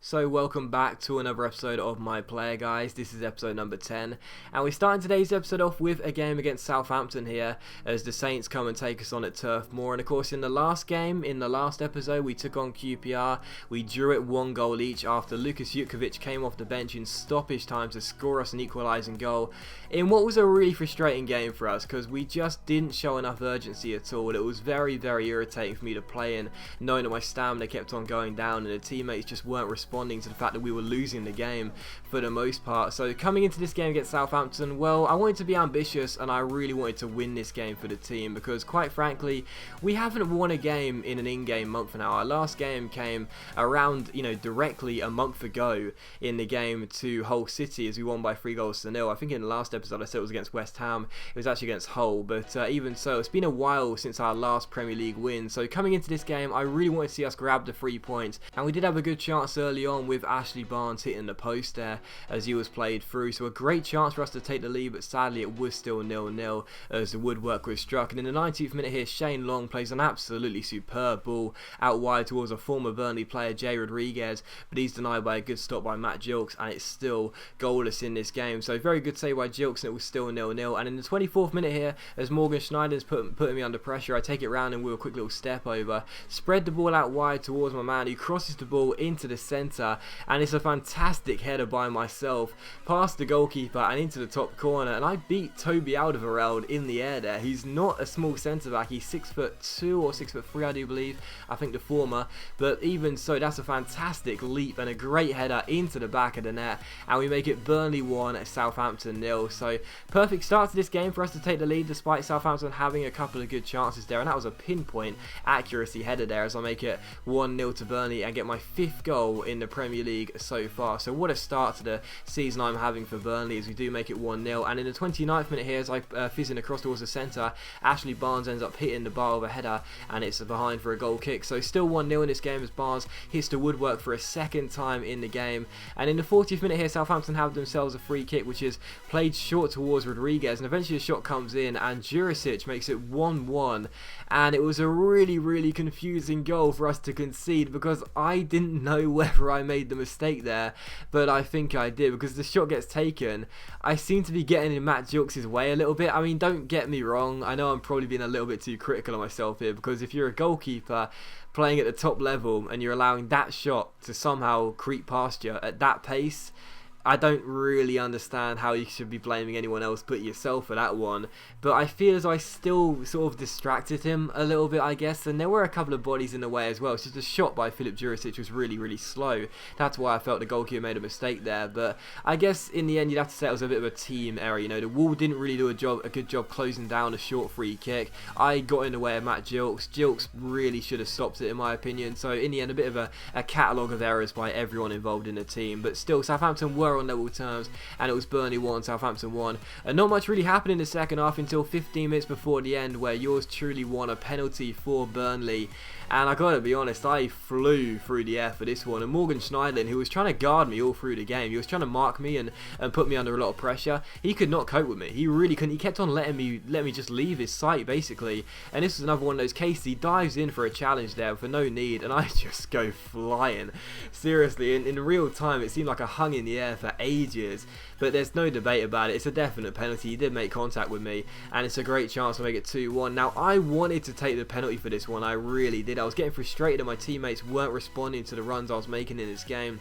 So welcome back to another episode of My Player, guys. This is episode number 10, and we're starting today's episode off with a game against Southampton here as the Saints come and take us on at Turf Moor. And of course, in the last game, in the last episode, we took on QPR. We drew it 1 goal each after Lukas Jutkovic came off the bench in stoppage time to score us an equalising goal in what was a really frustrating game for us because we just didn't show enough urgency at all. It was very, very irritating for me to play in, knowing that my stamina kept on going down and the teammates just weren't responding to the fact that we were losing the game for the most part. So coming into this game against Southampton, well, I wanted to be ambitious and I really wanted to win this game for the team because quite frankly, we haven't won a game in an in-game month now. Our last game came around, directly a month ago in the game to Hull City as we won by 3-0. I think in the last episode I said it was against West Ham. It was actually against Hull, but even so, it's been a while since our last Premier League win. So coming into this game, I really wanted to see us grab the 3 points, and we did have a good chance early on with Ashley Barnes hitting the post there as he was played through. So a great chance for us to take the lead, but sadly it was still 0-0 as the woodwork was struck. And in the 19th minute here, Shane Long plays an absolutely superb ball out wide towards a former Burnley player, Jay Rodriguez, but he's denied by a good stop by Matt Gilks, and it's still goalless in this game. So very good save by Gilks, and it was still 0-0. And in the 24th minute here, as Morgan Schneider's putting me under pressure, I take it round and with a quick little step over, spread the ball out wide towards my man, who crosses the ball into the centre, and it's a fantastic header by myself past the goalkeeper and into the top corner, and I beat Toby Alderweireld in the air there. He's not a small centre back, he's 6'2" or 6'3", I do believe, I think the former, but even so, that's a fantastic leap and a great header into the back of the net, and we make it Burnley 1, Southampton 0. So perfect start to this game for us to take the lead despite Southampton having a couple of good chances there, and that was a pinpoint accuracy header there as I make it 1-0 to Burnley and get my 5th goal in the Premier League so far. So what a start to the season I'm having for Burnley as we do make it 1-0. And in the 29th minute here, as I fizz in across towards the centre, Ashley Barnes ends up hitting the bar of a header and it's behind for a goal kick. So still 1-0 in this game as Barnes hits the woodwork for a second time in the game. And in the 40th minute here, Southampton have themselves a free kick which is played short towards Rodriguez, and eventually the shot comes in and Jurisic makes it 1-1. And it was a really confusing goal for us to concede because I didn't know whether I made the mistake there, but I think I did because the shot gets taken. I seem to be getting in Matt Gilks' way a little bit. I mean, don't get me wrong, I know I'm probably being a little bit too critical of myself here because if you're a goalkeeper playing at the top level and you're allowing that shot to somehow creep past you at that pace, I don't really understand how you should be blaming anyone else but yourself for that one. But I feel as I still sort of distracted him a little bit, I guess. And there were a couple of bodies in the way as well. It's just the shot by Filip Jurisic was really slow. That's why I felt the goalkeeper made a mistake there. But I guess in the end you'd have to say it was a bit of a team error. The Wall didn't really do a good job closing down a short free kick. I got in the way of Matt Gilks. Gilks really should have stopped it in my opinion. So in the end, a bit of a catalogue of errors by everyone involved in the team. But still, Southampton were on level terms, and it was Burnley 1, Southampton 1. And not much really happened in the second half until 15 minutes before the end, where yours truly won a penalty for Burnley. And I gotta be honest, I flew through the air for this one. And Morgan Schneider, who was trying to guard me all through the game, he was trying to mark me and put me under a lot of pressure. He could not cope with me. He really couldn't. He kept on letting me just leave his sight, basically. And this was another one of those cases. He dives in for a challenge there for no need, and I just go flying. Seriously, in real time, it seemed like I hung in the air for ages. But there's no debate about it. It's a definite penalty. He did make contact with me, and it's a great chance to make it 2-1. Now, I wanted to take the penalty for this one. I really did. I was getting frustrated that my teammates weren't responding to the runs I was making in this game.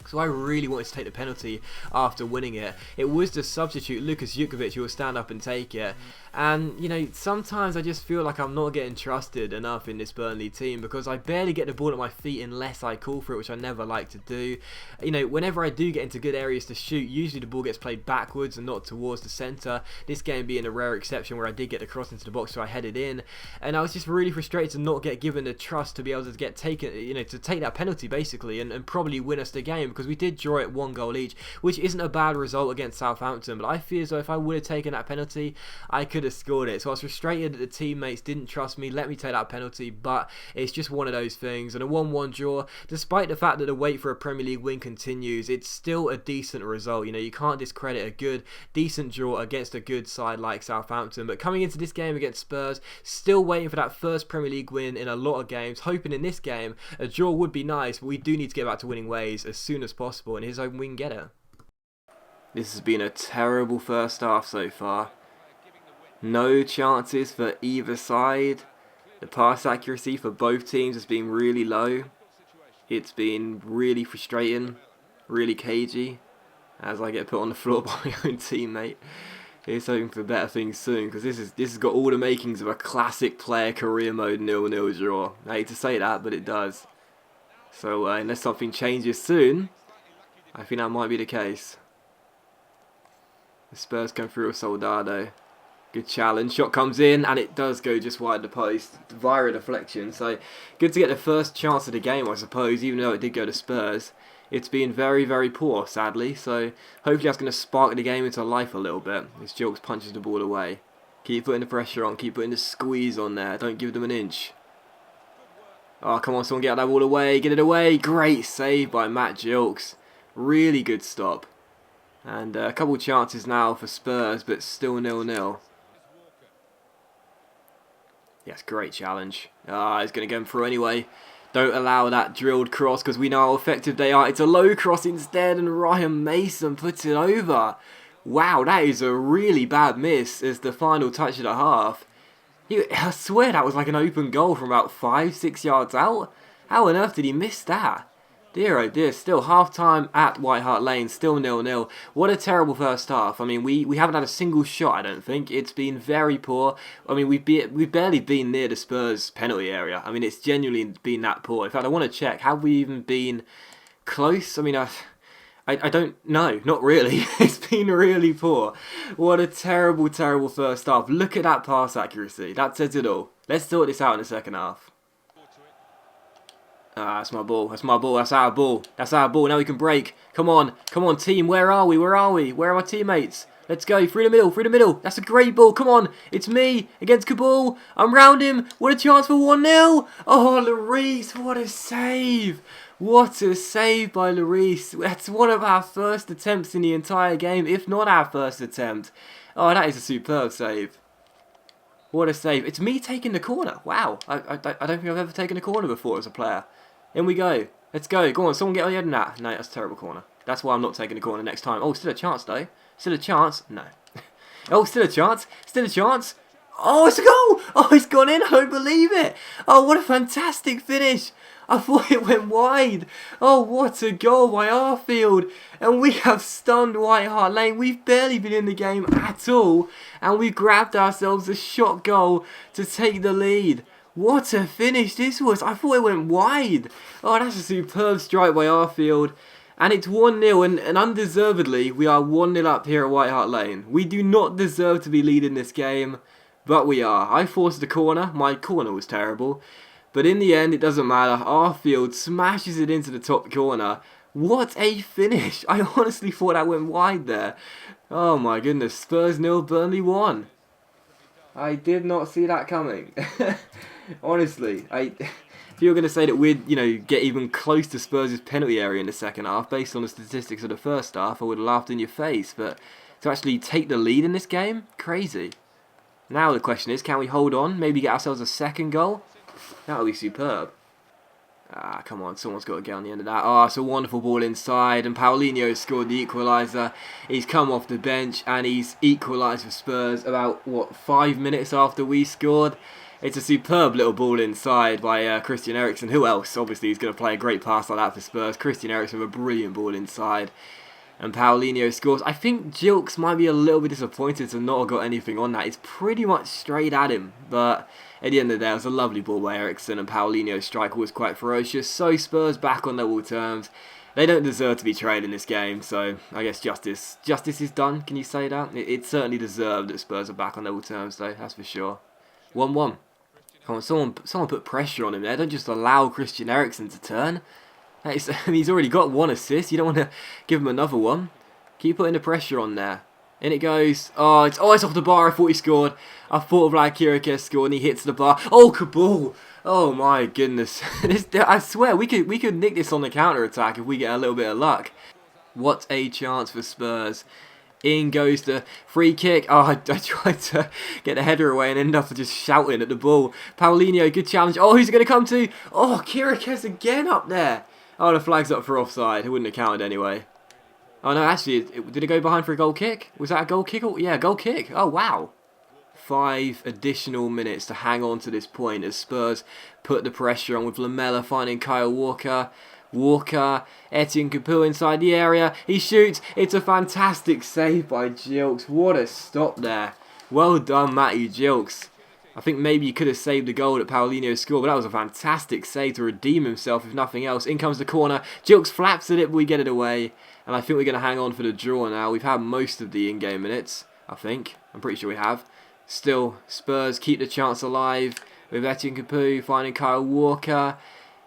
So I really wanted to take the penalty after winning it. It was the substitute, Lukas Jutkovic, who will stand up and take it. And, sometimes I just feel like I'm not getting trusted enough in this Burnley team because I barely get the ball at my feet unless I call for it, which I never like to do. Whenever I do get into good areas to shoot, usually the ball gets played backwards and not towards the centre. This game being a rare exception where I did get the cross into the box, so I headed in. And I was just really frustrated to not get given the trust to be able to get taken, to take that penalty basically and probably win us the game. because we did draw it 1 goal each, which isn't a bad result against Southampton, but I feel as though if I would have taken that penalty, I could have scored it. So I was frustrated that the teammates didn't trust me, let me take that penalty, but it's just one of those things. And a 1-1 draw, despite the fact that the wait for a Premier League win continues, it's still a decent result. You know, you can't discredit a good, decent draw against a good side like Southampton. But coming into this game against Spurs, still waiting for that first Premier League win in a lot of games, hoping in this game a draw would be nice, but we do need to get back to winning ways as soon as possible, and here's hoping we can get it. This has been a terrible first half so far. No chances for either side. The pass accuracy for both teams has been really low. It's been really frustrating, really cagey, as I get put on the floor by my own teammate. He's hoping for better things soon, because this has got all the makings of a classic player career mode 0-0 draw. I hate to say that, but it does. So unless something changes soon, I think that might be the case. The Spurs come through with Soldado. Good challenge. Shot comes in, and it does go just wide the post via a deflection. So good to get the first chance of the game, I suppose, even though it did go to Spurs. It's been very, very poor, sadly, so hopefully that's going to spark the game into life a little bit. This Jilks punches the ball away. Keep putting the pressure on, keep putting the squeeze on there, don't give them an inch. Oh, come on, someone get that ball away, get it away. Great save by Matt Jilks. Really good stop. And a couple chances now for Spurs, but still 0-0. Yes, great challenge. He's going to get him through anyway. Don't allow that drilled cross, because we know how effective they are. It's a low cross instead, and Ryan Mason puts it over. Wow, that is a really bad miss as the final touch of the half. I swear that was like an open goal from about 5-6 yards out. How on earth did he miss that? Dear oh dear, still half-time at White Hart Lane, still 0-0. What a terrible first half. I mean, we haven't had a single shot, I don't think. It's been very poor. I mean, we've barely been near the Spurs penalty area. I mean, it's genuinely been that poor. In fact, I want to check, have we even been close? I mean, I don't know, not really. It's been really poor. What a terrible, terrible first half. Look at that pass accuracy. That says it all. Let's sort this out in the second half. That's my ball. That's my ball. That's our ball. That's our ball. Now we can break. Come on. Come on, team. Where are we? Where are we? Where are my teammates? Let's go. Through the middle. Through the middle. That's a great ball. Come on. It's me against Kabul. I'm round him. What a chance for 1-0. Oh, Lloris. What a save. What a save by Lloris. That's one of our first attempts in the entire game, if not our first attempt. Oh, that is a superb save. What a save. It's me taking the corner. Wow. I don't think I've ever taken a corner before as a player. In we go. Let's go. Go on, someone get on the head of that. No, that's a terrible corner. That's why I'm not taking the corner next time. Oh, still a chance, though. Still a chance. No. Oh, still a chance. Still a chance. Oh, it's a goal. Oh, it's gone in. I don't believe it. Oh, what a fantastic finish. I thought it went wide. Oh, what a goal by Arfield. And we have stunned White Hart Lane. We've barely been in the game at all. And we've grabbed ourselves a shot goal to take the lead. What a finish this was. I thought it went wide. Oh, that's a superb strike by Arfield. And it's 1-0, and undeservedly, we are 1-0 up here at White Hart Lane. We do not deserve to be leading this game, but we are. I forced the corner. My corner was terrible. But in the end, it doesn't matter. Arfield smashes it into the top corner. What a finish. I honestly thought that went wide there. Oh my goodness. Spurs 0, Burnley 1. I did not see that coming. Honestly, if you were going to say that we'd, get even close to Spurs' penalty area in the second half, based on the statistics of the first half, I would have laughed in your face. But to actually take the lead in this game, crazy. Now the question is, can we hold on? Maybe get ourselves a second goal? That would be superb. Come on, someone's got to get on the end of that. Oh, it's a wonderful ball inside, and Paulinho scored the equaliser. He's come off the bench, and he's equalised for Spurs about, 5 minutes after we scored? It's a superb little ball inside by Christian Eriksen. Who else? Obviously, he's going to play a great pass like that for Spurs. Christian Eriksen with a brilliant ball inside. And Paulinho scores. I think Jilks might be a little bit disappointed to not have got anything on that. It's pretty much straight at him. But at the end of the day, it was a lovely ball by Eriksen, and Paulinho's strike was quite ferocious. So Spurs back on level terms. They don't deserve to be trailed in this game, so I guess justice is done. Can you say that? It certainly deserved that Spurs are back on level terms, though. That's for sure. 1-1. Come on, someone put pressure on him there. Don't just allow Christian Eriksen to turn. He's already got one assist. You don't want to give him another one. Keep putting the pressure on there. In it goes. It's off the bar. I thought he scored. I thought Vlad Kirikes scored and he hits the bar. Oh, Kabul! Oh my goodness. I swear we could nick this on the counter attack if we get a little bit of luck. What a chance for Spurs. In goes the free kick. I tried to get the header away and ended up just shouting at the ball. Paulinho, good challenge. Oh, who's it going to come to? Oh, Kirikes again up there. Oh, the flag's up for offside. It wouldn't have counted anyway. Oh, no, actually, did it go behind for a goal kick? Was that a goal kick? Yeah, goal kick. Oh, wow. 5 additional minutes to hang on to this point as Spurs put the pressure on with Lamela finding Kyle Walker. Etienne Capoue inside the area. He shoots. It's a fantastic save by Gilks. What a stop there. Well done, Matty Gilks. I think maybe he could have saved the goal that Paulinho scored, but that was a fantastic save to redeem himself, if nothing else. In comes the corner. Gilks flaps at it, but we get it away. And I think we're going to hang on for the draw now. We've had most of the in-game minutes, I think. I'm pretty sure we have. Still, Spurs keep the chance alive with Etienne Capoue finding Kyle Walker.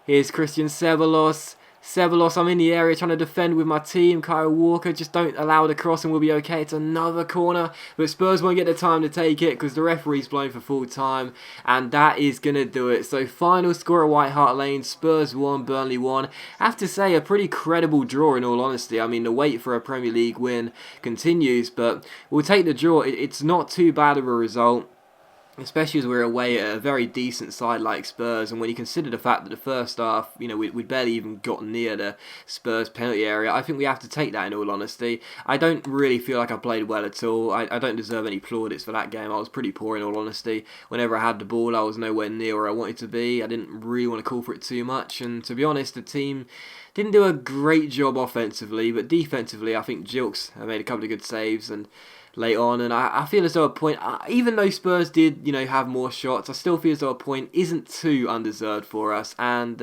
Here's Christian Ceballos. I'm in the area trying to defend with my team. Kyle Walker, just don't allow the cross and we'll be okay. It's another corner, but Spurs won't get the time to take it because the referee's blown for full time, and that is going to do it. So final score at White Hart Lane, Spurs 1, Burnley 1. I have to say, a pretty credible draw in all honesty. I mean, the wait for a Premier League win continues, but we'll take the draw. It's not too bad of a result, especially as we're away at a very decent side like Spurs, and when you consider the fact that the first half, we barely even got near the Spurs penalty area, I think we have to take that in all honesty. I don't really feel like I played well at all. I don't deserve any plaudits for that game. I was pretty poor in all honesty. Whenever I had the ball, I was nowhere near where I wanted to be. I didn't really want to call for it too much, and to be honest, the team didn't do a great job offensively, but defensively, I think Gilks made a couple of good saves and late on, and I feel as though a point, even though Spurs did, have more shots, I still feel as though a point isn't too undeserved for us, and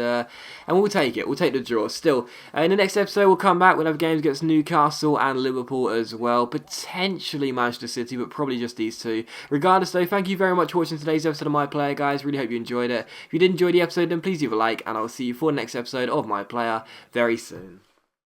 we'll take it. We'll take the draw. Still, in the next episode, we'll come back. We'll have games against Newcastle and Liverpool as well, potentially Manchester City, but probably just these two. Regardless, though, thank you very much for watching today's episode of My Player, guys. Really hope you enjoyed it. If you did enjoy the episode, then please leave a like, and I'll see you for the next episode of My Player very soon.